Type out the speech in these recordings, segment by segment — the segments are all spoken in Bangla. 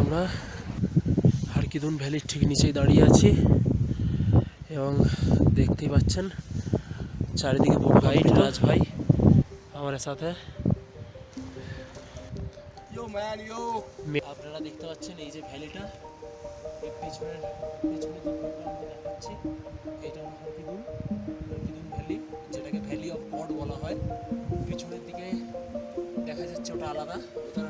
আমরা হারকিদুন ভ্যালির ঠিক নিচেই দাঁড়িয়ে আছি এবং দেখতেই পাচ্ছেন চারিদিকে বড় গাইড রাজ ভাই আমার সাথে। আপনারা দেখতে পাচ্ছেন এই যে ভ্যালিটা, এর পেছনে দেখাচ্ছি, এটা হলো হারকিদুন ভ্যালি, যেটাকে ভ্যালি অফ গড বলা হয়। পিছনের দিকে দেখা যাচ্ছে ওটা আলাদা, ওটা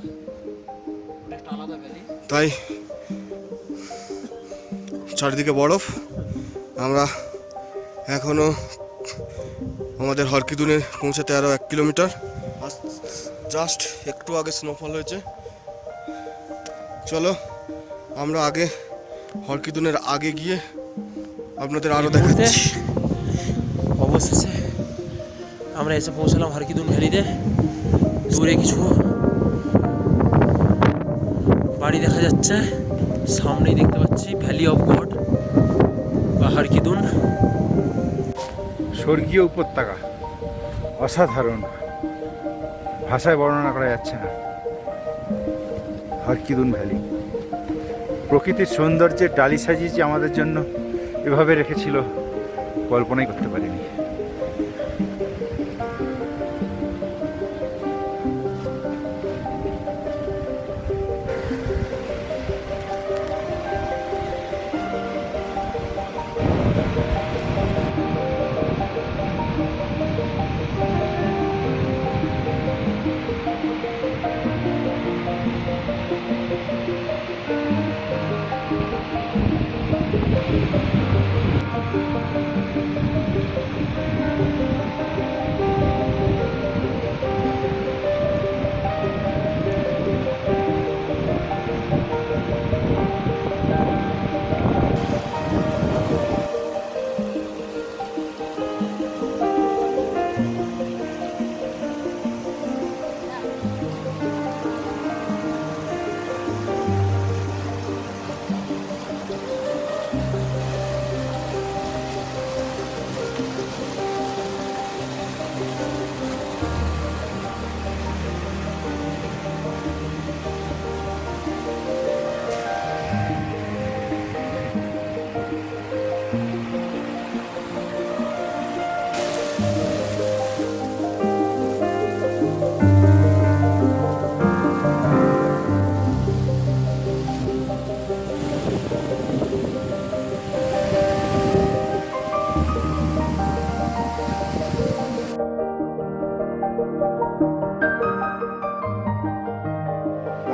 একটা আলাদা ভ্যালি। তাই চারিদিকে বরফ। আমরা এখনো আমাদের হারকিদুনে পৌঁছাতে আরও 1 কিলোমিটার। জাস্ট একটু আগে স্নোফল হয়েছে। চলো আমরা আগে হারকিদুনের আগে গিয়ে আপনাদের আরও দেখাচ্ছি। অবশেষে আমরা এসে পৌঁছালাম হারকিদুন ভ্যালিতে। দূরে কিছু বাড়ি দেখা যাচ্ছে, সামনেই দেখতে পাচ্ছি ভ্যালি অফ গড বা হারকিদুন। স্বর্গীয় উপত্যকা, অসাধারণ, ভাষায় বর্ণনা করা যাচ্ছে না। হারকিদুন ভ্যালি প্রকৃতির সৌন্দর্যের ডালি সাজিয়েছে আমাদের জন্য, এভাবে রেখেছিল কল্পনাই করতে পারিনি।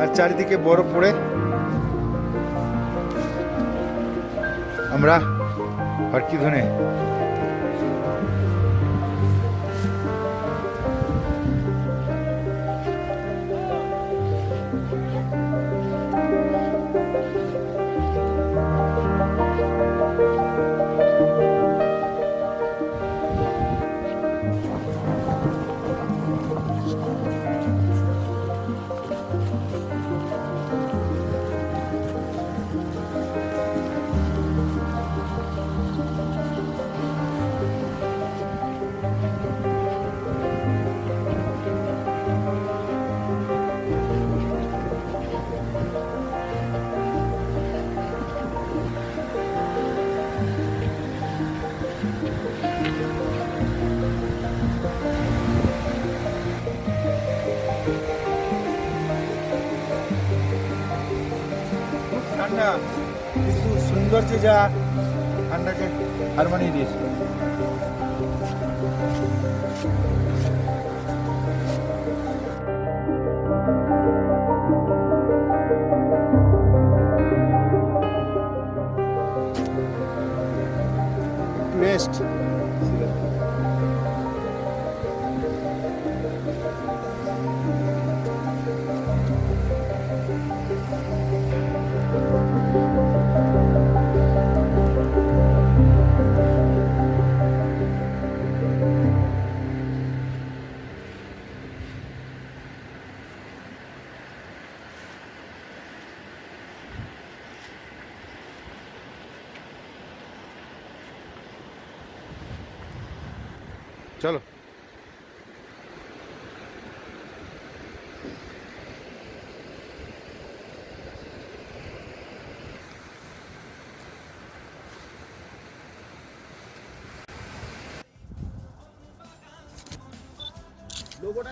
আর চারিদিকে বরফ পড়ে আমরা হারকিদুনে ঠান্ডা, কিন্তু সৌন্দর্য যা ঠান্ডাকে হার মানিয়ে দিয়েছিল। বেস্ট। চলো।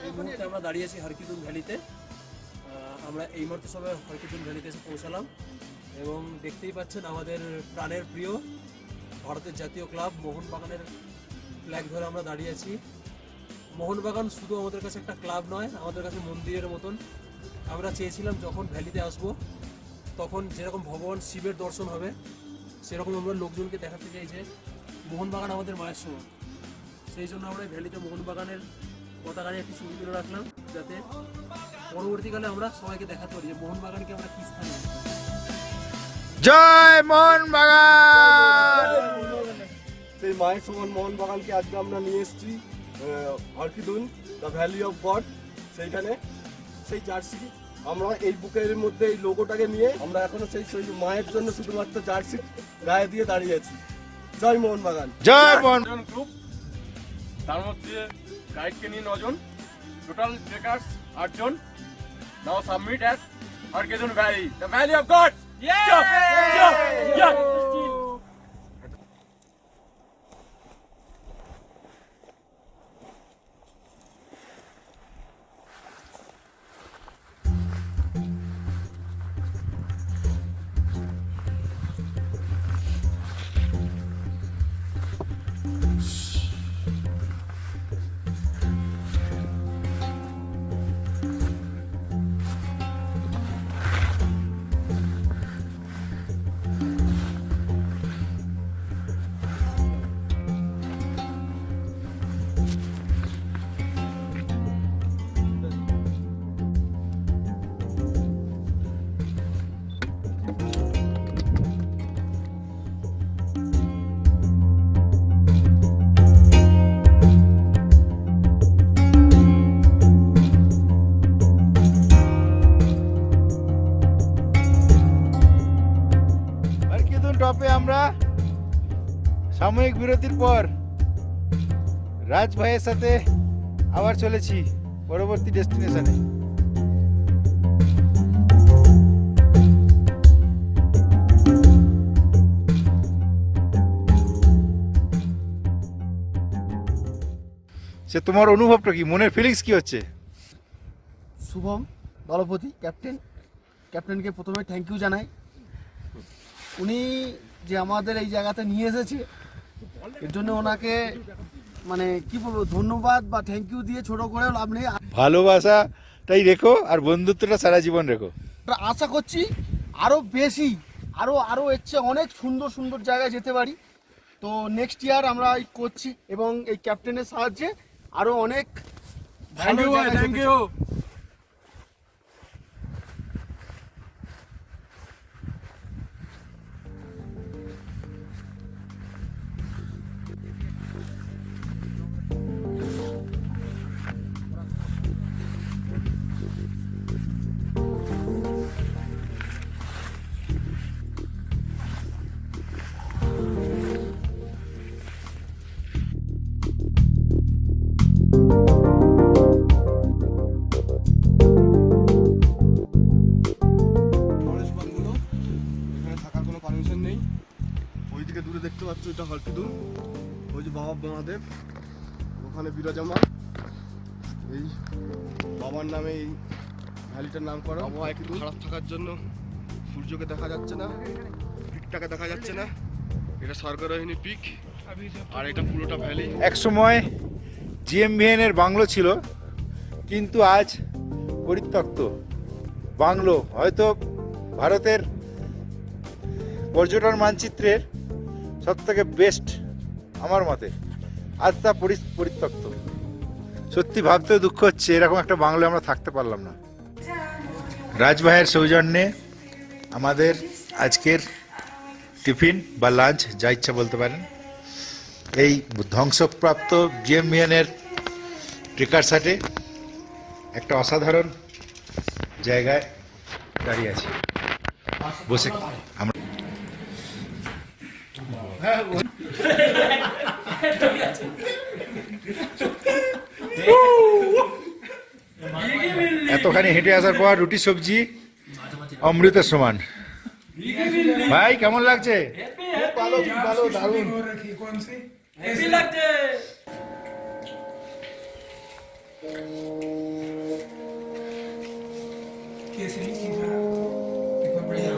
এই মুহূর্তে আমরা দাঁড়িয়ে আছি হরকিদুন ভ্যালিতে। আমরা এই মুহূর্তে সবাই হরকিদুন ভ্যালিতে এসে পৌঁছালাম এবং দেখতেই পাচ্ছেন আমাদের প্রাণের প্রিয় ভারতের জাতীয় ক্লাব মোহনবাগানের ফ্ল্যাগ ধরে আমরা দাঁড়িয়ে আছি। মোহনবাগান শুধু আমাদের কাছে একটা ক্লাব নয়, আমাদের কাছে মন্দিরের মতন। আমরা চেয়েছিলাম যখন ভ্যালিতে আসব তখন যেরকম ভগবান শিবের দর্শন হবে সেরকম আমরা লোকজনকে দেখাতে চাই যে মোহনবাগান আমাদের মায়ের সমান। সেই জন্য আমরা এই ভ্যালিতে মোহনবাগানের পতাকা নিয়ে একটি ছবি তুলে রাখলাম, যাতে পরবর্তীকালে আমরা সবাইকে দেখাতে পারি যে মোহনবাগানকে আমরা কি স্থানে রাখি। জয় মোহনবাগান। সেই মায়ের সমান মোহনবাগানকে আজকে আমরা নিয়ে এসেছি হরকিদুন দ্য ভ্যালি অফ গড। সেইখানে সেই জার্সি আমরা এই বুকের মধ্যে এই লোগোটাকে নিয়ে আমরা এখনো সেই মায়ের জন্য শুধুমাত্র জার্সি গায়ে দিয়ে দাঁড়িয়ে আছি। জয় মোহনবাগান। জয় মোহন। গ্রুপ, তার মধ্যে গাইডকে নিয়ে 9 জন, টোটাল ট্রেকার্স 8 জন। Now submit at Harkidun valley, the valley of God. Harkidun টপে আমরা সাময়িক বিরতির পর রাজ ভাইয়ের সাথে আবার চলেছি পরবর্তী ডেস্টিনেশনে। সে তোমার অনুভবটা কি, মনের ফিলিংস কি হচ্ছে? শুভম দলপতি ক্যাপ্টেনকে প্রথমে থ্যাংক ইউ জানাই। উনি যে আমাদের এই জায়গাতে নিয়ে এসেছে এর জন্য ওনাকে মানে কি বলবো, ধন্যবাদ বা থ্যাংক ইউ দিয়ে ছোট করে লাভ নেই। ভালোবাসাটাই রেখো আর বন্ধুত্বটা সারা জীবন রেখো। আমরা আশা করছি আরও বেশি আরও এর চেয়ে অনেক সুন্দর সুন্দর জায়গায় যেতে পারি। তো নেক্সট ইয়ার আমরা এই করছি এবং এই ক্যাপ্টেনের সাহায্যে আরও অনেক থ্যাংক ইউ, থ্যাংক ইউ। দেখতে পাচ্ছ এটা হরকিদুন, ওই যে বাবা মহাদেব, ওখানে বিরাজমান। এই বাবার নামে এই ভ্যালিটার নাম করা। আবহাওয়া একটু খারাপ থাকার জন্য সূর্যকে দেখা যাচ্ছে না, পিকটাকে দেখা যাচ্ছে না। এটা স্বর্গরোহিণী পিক আর এটা পুরোটা ভ্যালি। এক সময় GMVN এর বাংলো ছিল, কিন্তু আজ পরিত্যক্ত বাংলো হয়তো ভারতের পর্যটন মানচিত্রের সবথেকে বেস্ট আমার মতে আজ তা পরিত্যক্ত। সত্যি ভাবতেও দুঃখ হচ্ছে, এরকম একটা বাংলায় আমরা থাকতে পারলাম না। রাজভাইয়ের সৌজন্যে আমাদের আজকের টিফিন বা লাঞ্চ যা ইচ্ছা বলতে পারেন, এই ধ্বংসপ্রাপ্ত জিএমবিএনের ট্রেকার্স হাটে একটা অসাধারণ জায়গায় দাঁড়িয়ে আছি, বসে আমরা এতখানি হেঁটে আসার পর রুটি সবজি অমৃতের সমান। ভাই কেমন লাগছে? ভালো ভালো দারুণ। केसरी की कितना बढ़िया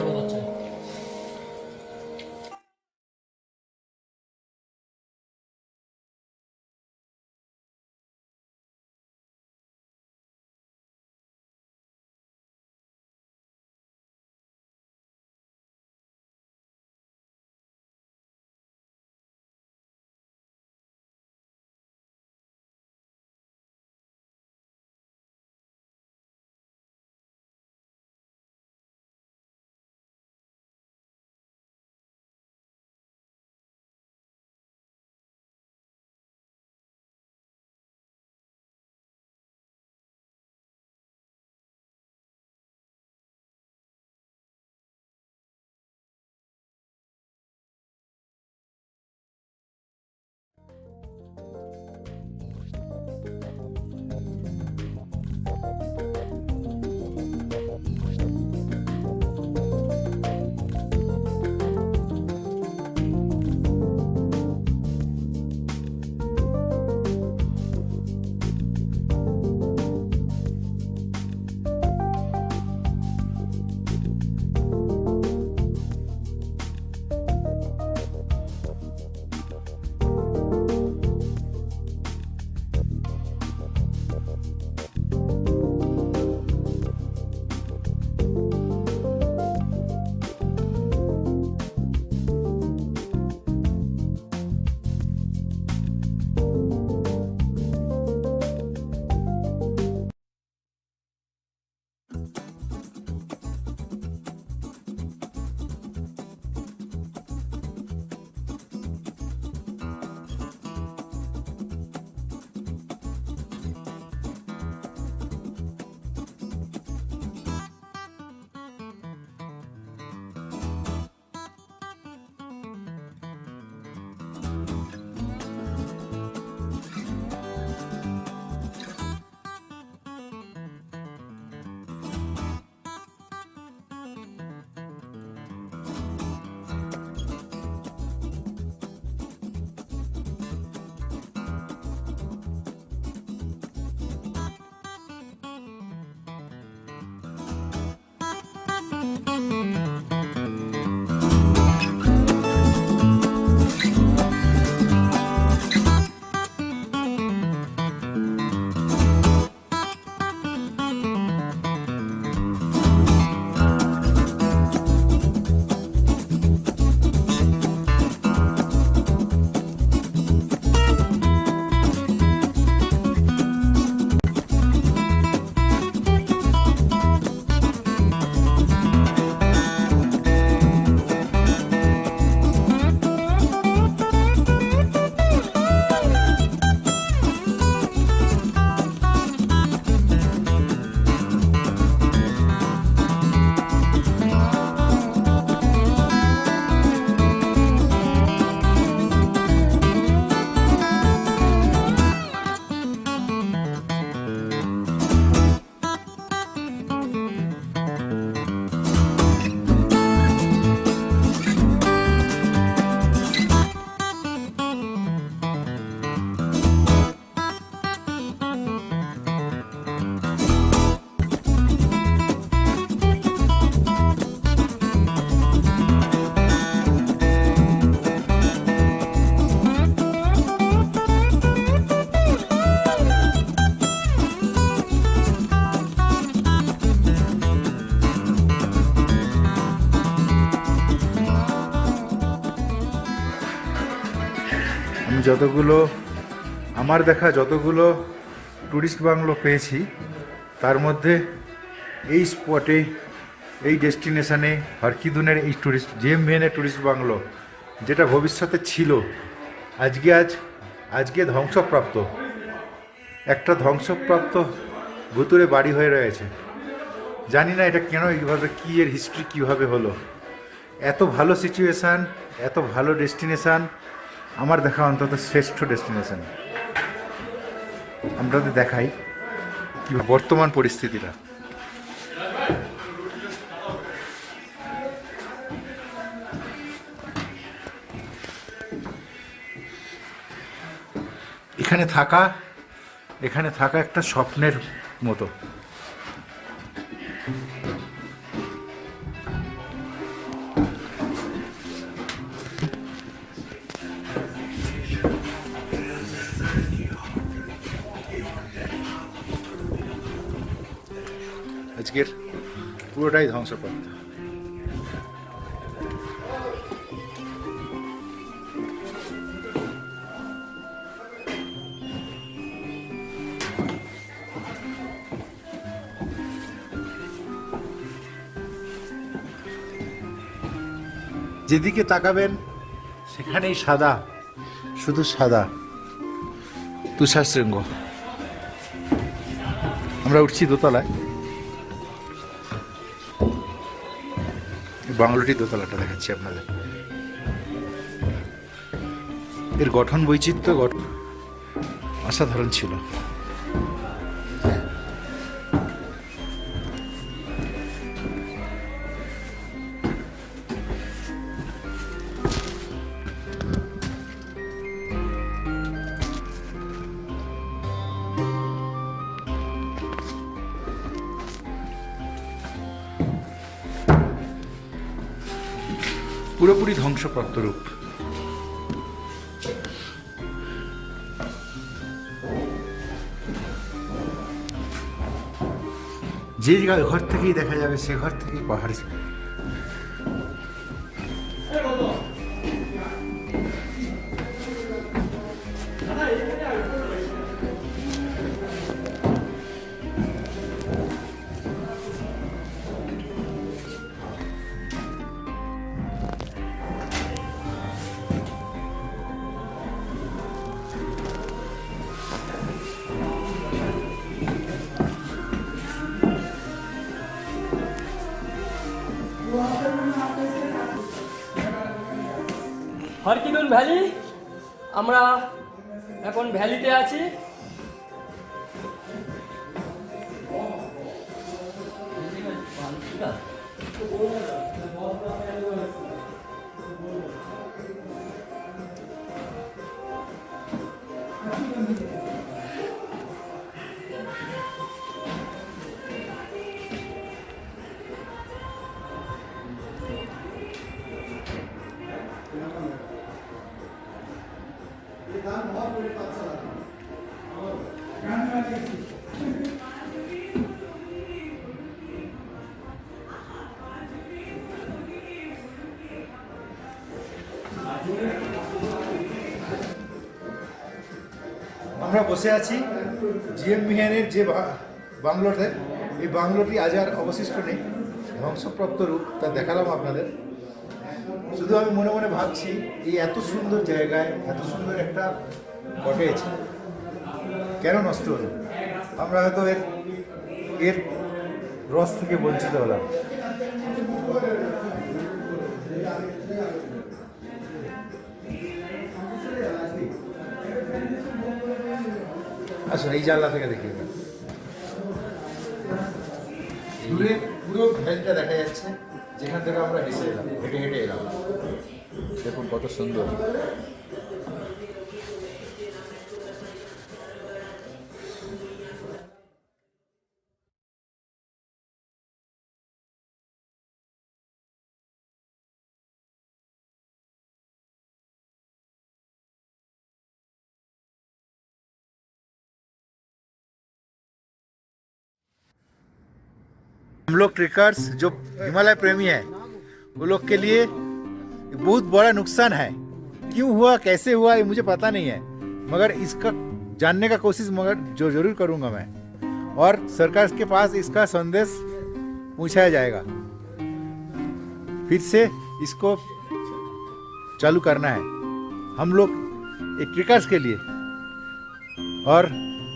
যতগুলো আমার দেখা যতগুলো ট্যুরিস্ট বাংলো পেয়েছি তার মধ্যে এই স্পটে এই ডেস্টিনেশনে হরকিদুনের এই ট্যুরিস্ট জিএমভিএনের ট্যুরিস্ট বাংলো যেটা ভবিষ্যতে ছিল আজকে ধ্বংসপ্রাপ্ত, একটা ধ্বংসপ্রাপ্ত ভুতুরে বাড়ি হয়ে রয়েছে। জানি না এটা কেন এইভাবে, কী এর হিস্ট্রি কীভাবে হলো। এত ভালো সিচুয়েশান, এত ভালো ডেস্টিনেশান, আমার দেখা অন্তত শ্রেষ্ঠ ডেস্টিনেশান। আপনাদের দেখাই কি বর্তমান পরিস্থিতিটা। এখানে থাকা একটা স্বপ্নের মতো। আজকের পুরোটাই ধ্বংসপ্রাপ্ত। যেদিকে তাকাবেন সেখানেই সাদা, শুধু সাদা তুষার শৃঙ্গ। আমরা উঠছি দোতলায়, বাংলোটির দোতলাটা দেখাচ্ছি আপনাদের। এর গঠন বৈচিত্র্য অসাধারণ ছিল। পুরোপুরি ধ্বংসপ্রাপ্ত রূপ। যে ঘর থেকেই দেখা যাবে সে ঘর থেকেই পাহাড়। হরকিদুন ভ্যালি, আমরা এখন ভ্যালিতে আছি। আমরা বসে আছি জিএমভিএনের যে বাংলোতে। এই বাংলোটি আজ আর অবশিষ্ট নেই, ধ্বংসপ্রাপ্ত রূপ, তা দেখালাম আপনাদের। শুধু আমি মনে মনে ভাবছি এই এত সুন্দর জায়গায় এত সুন্দর একটা কটেজ কেন নষ্ট হলো। আমরা হয়তো এর রস থেকে বঞ্চিত হলাম। আসুন এই জানলা থেকে দেখি। দূরে পুরো ভ্যালিটা দেখা যাচ্ছে, যেখান থেকে আমরা হেঁটে হেঁটে এলাম। দেখুন কত সুন্দর। हम लोग ट्रेकर्स जो हिमालय प्रेमी हैं वो लोग के लिए बहुत बड़ा नुकसान है क्यों हुआ, कैसे हुआ, ये मुझे पता नहीं है, मगर इसका जानने का कोशिश मगर जो जरूर करूंगा मैं, और सरकार के पास इसका संदेश पहुंचाया जाएगा। फिर से इसको चालू करना है हम लोग एक ट्रिकर्स के लिए, और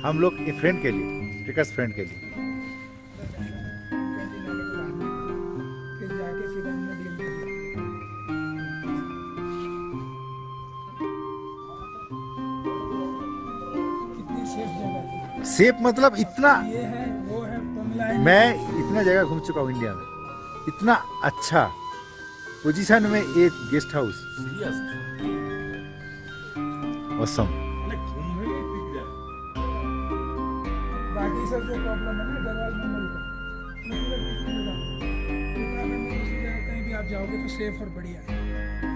हम लोग एक फ्रेंड के लिए, ट्रिकर्स फ्रेंड के लिए। फिर जाके फिर हमने डीएम किया। कितनी सेफ जगह थी। सेफ मतलब इतना, ये है वो है बंगला है। मैं इतना जगह घूम चुका हूँ इंडिया में, इतना अच्छा पोजीशन में एक गेस्ट हाउस, ऑसम। बाकी सब जो प्रॉब्लम है ना गढ़वाल मंडल का, दूसरी जगह उत्तराखंड में दूसरी जगह कहीं भी आप जाओगे तो सेफ और बढ़िया है,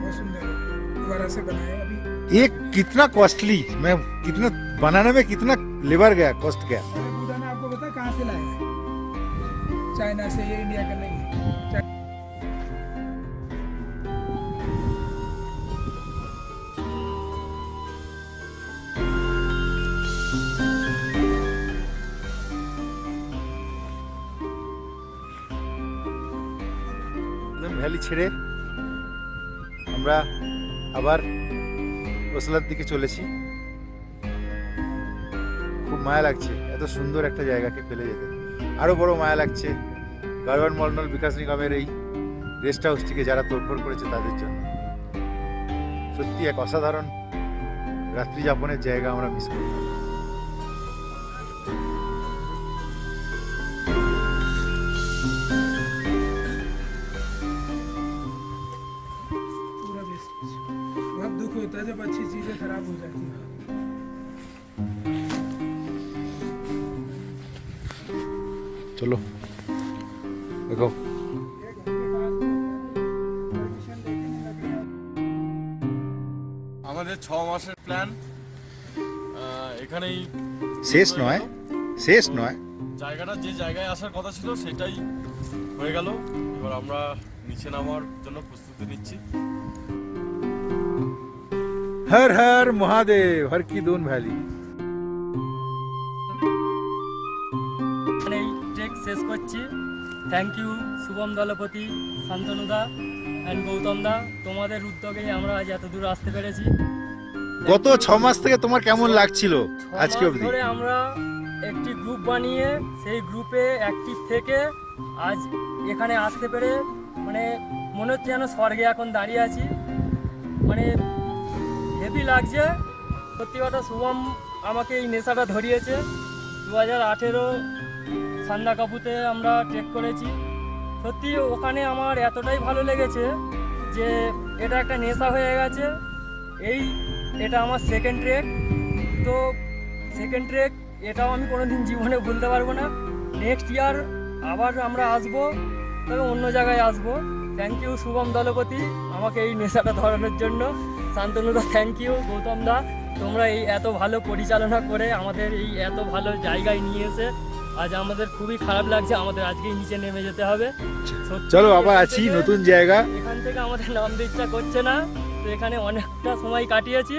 बहुत सुंदर है, दोबारा से बनाए अभी। एक कितना कॉस्टली, मैं कितना बनाने में कितना लेबर गया, कॉस्ट गया। अरे बूढ़ा ने आपको पता कहाँ से लाया है? चाइना से, ये इंडिया का नहीं है। ভ্যালি ছেড়ে আমরা আবার কোসলার দিকে চলেছি। খুব মায়া লাগছে এত সুন্দর একটা জায়গাকে ফেলে যেতে, আরও বড় মায়া লাগছে গাড়ওয়াল মন্ডল বিকাশ নিগমের এই রেস্ট হাউসটিকে যারা তোড়ফোড় করেছে তাদের জন্য। সত্যি এক অসাধারণ রাত্রি যাপনের জায়গা আমরা মিস করি। पूरा बेस्ट। बहुत दुख होता है जब अच्छी चीजें खराब हो जाती हैं। চলো দেখো, আমাদের 6 মাসের প্ল্যান এখানেই শেষ নয়, শেষ নয়। জায়গাটা যে জায়গায় আসার কথা ছিল সেটাই হয়ে গেল। এবার আমরা নিচে নামার জন্য প্রস্তুতি নিচ্ছি। হর হর মহাদেব, হর কি দুন ভ্যালি। এই ট্রেক শেষ করছি। থ্যাংক ইউ শুভম দলপতি, শান্তনুদা অ্যান্ড গৌতম দা, তোমাদের উদ্যোগেই আমরা আজ এত দূর আসতে পেরেছি। গত 6 মাস থেকে তোমার কেমন লাগছিল আজকে ছমাস অবধি? ধরে আমরা একটি গ্রুপ বানিয়ে সেই গ্রুপে অ্যাক্টিভ থেকে আজ এখানে আসতে পেরে মানে মনে হচ্ছে যেন স্বর্গে এখন দাঁড়িয়ে আছি, মানে হেভি লাগছে। সত্যি কথা, শুভম আমাকে এই নেশাটা ধরিয়েছে। 2018 সান্দাকাপুতে আমরা ট্রেক করেছি। সত্যি ওখানে আমার এতটাই ভালো লেগেছে যে এটা একটা নেশা হয়ে গেছে। এটা আমার সেকেন্ড ট্রেক, তো সেকেন্ড ট্রেক এটাও আমি কোনোদিন জীবনে ভুলতে পারবো না। নেক্সট ইয়ার আবার আমরা আসবো, তবে অন্য জায়গায় আসবো। থ্যাংক ইউ শুভম দলপতি আমাকে এই নেশাটা ধরানোর জন্য। শান্তনুদা থ্যাংক ইউ, গৌতম দা তোমরা এই এত ভালো পরিচালনা করে আমাদের এই এত ভালো জায়গায় নিয়ে এসে আজ আমাদের খুবই খারাপ লাগছে, আমাদের আজকেই নিচে নেমে যেতে হবে। সত্যি চলো আবার এখান আছি থেকে- নতুন জায়গা। এখান থেকে আমাদের নামতে ইচ্ছা করছে না, তো এখানে অনেকটা সময় কাটিয়েছি।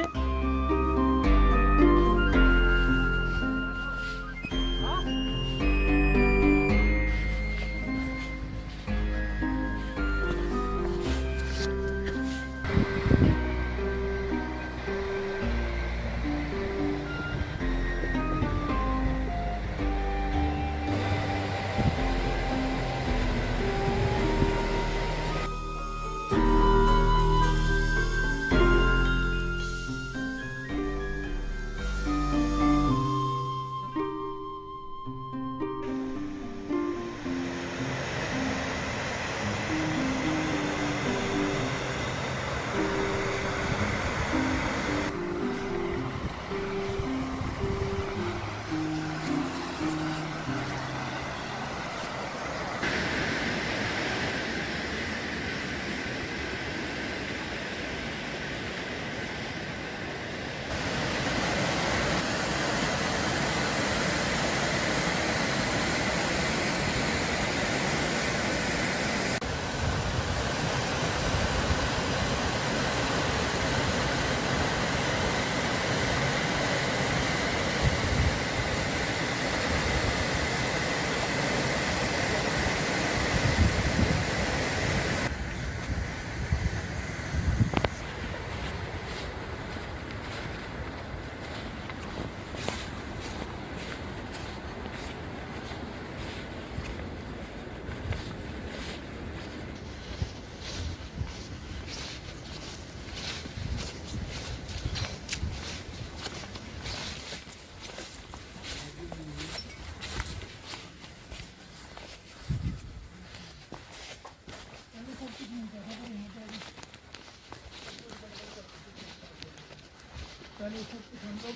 ये सब कुछ हम लोग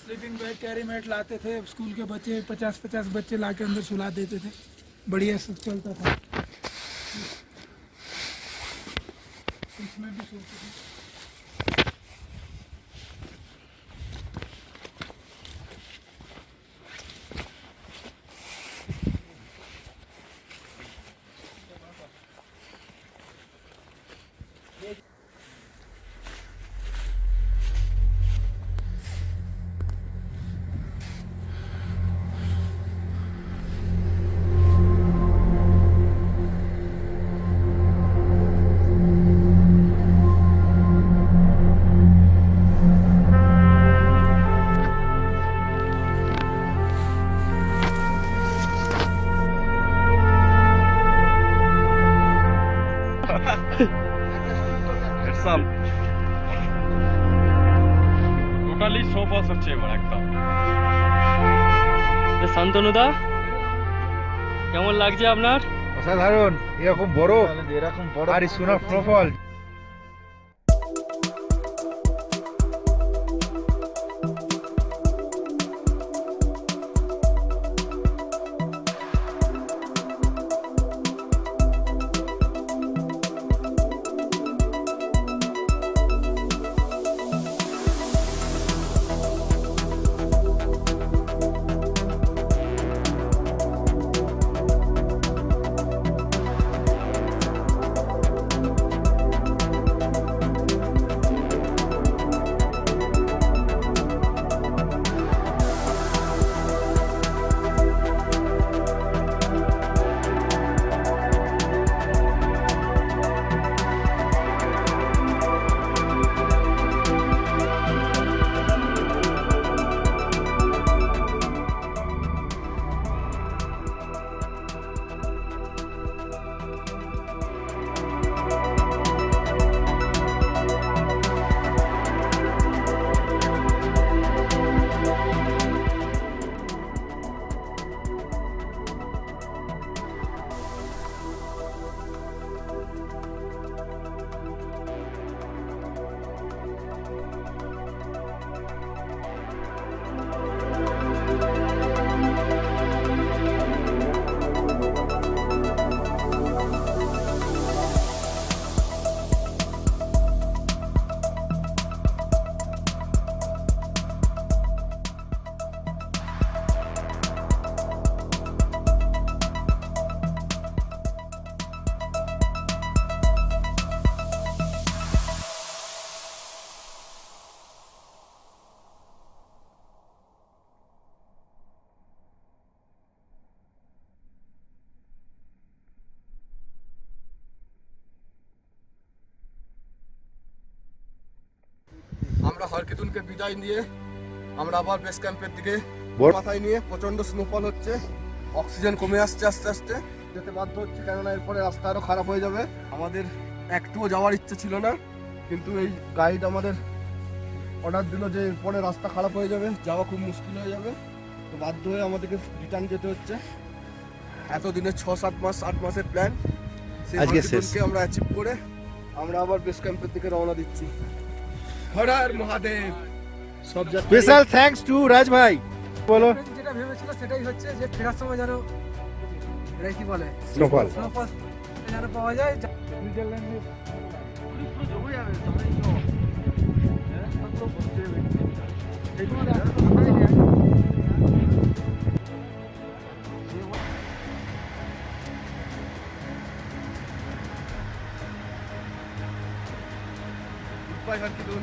स्लीपिंग बैग कैरी मैट लाते थे, स्कूल के बच्चे 50-50 बच्चे ला के अंदर सुला देते थे, बढ़िया सब चलता था। इसमें भी सोते थे। টোটালি সোফাস হচ্ছে এবার একদম। শান্তনুদা কেমন লাগছে আপনার? অসাধারণ, এরকম বড় আর সোনার প্রফল। আমরা হরকিদুনকে বিদায় নিয়ে আমরা আবার বেস ক্যাম্পের দিকে বড়- মাথায় নিয়ে প্রচন্ড স্নোফল হচ্ছে, অক্সিজেন কমে আসছে আস্তে আস্তে, যেতে বাধ্য হচ্ছে কেননা এরপরে রাস্তা আরো খারাপ হয়ে যাবে। আমাদের একটুও যাওয়ার ইচ্ছে ছিল না, কিন্তু এই গাইড আমাদের অর্ডার দিল যে এরপরে রাস্তা খারাপ হয়ে যাবে, যাওয়া খুব মুশকিল হয়ে যাবে, তো বাধ্য হয়ে আমাদেরকে রিটার্ন যেতে হচ্ছে। এতদিনের 6-7 মাস 8 মাসের প্ল্যান সেই আজকে শেষ। হরকিদুনকে আমরা অ্যাচিভ করে আমরা আবার বেস ক্যাম্পের দিকে রওনা দিচ্ছি। হর হর মহাদেব। সব যাত্রী স্পেশাল থ্যাঙ্কস টু রাজ ভাই। বলো। যেটা ভেবেছিল সেটাই হচ্ছে, যে ফেরার সময় যেন এটা কি বলে স্নোফল। স্নোফল যেন পাওয়া যায়। সুইজারল্যান্ডে Bye, Hardikun.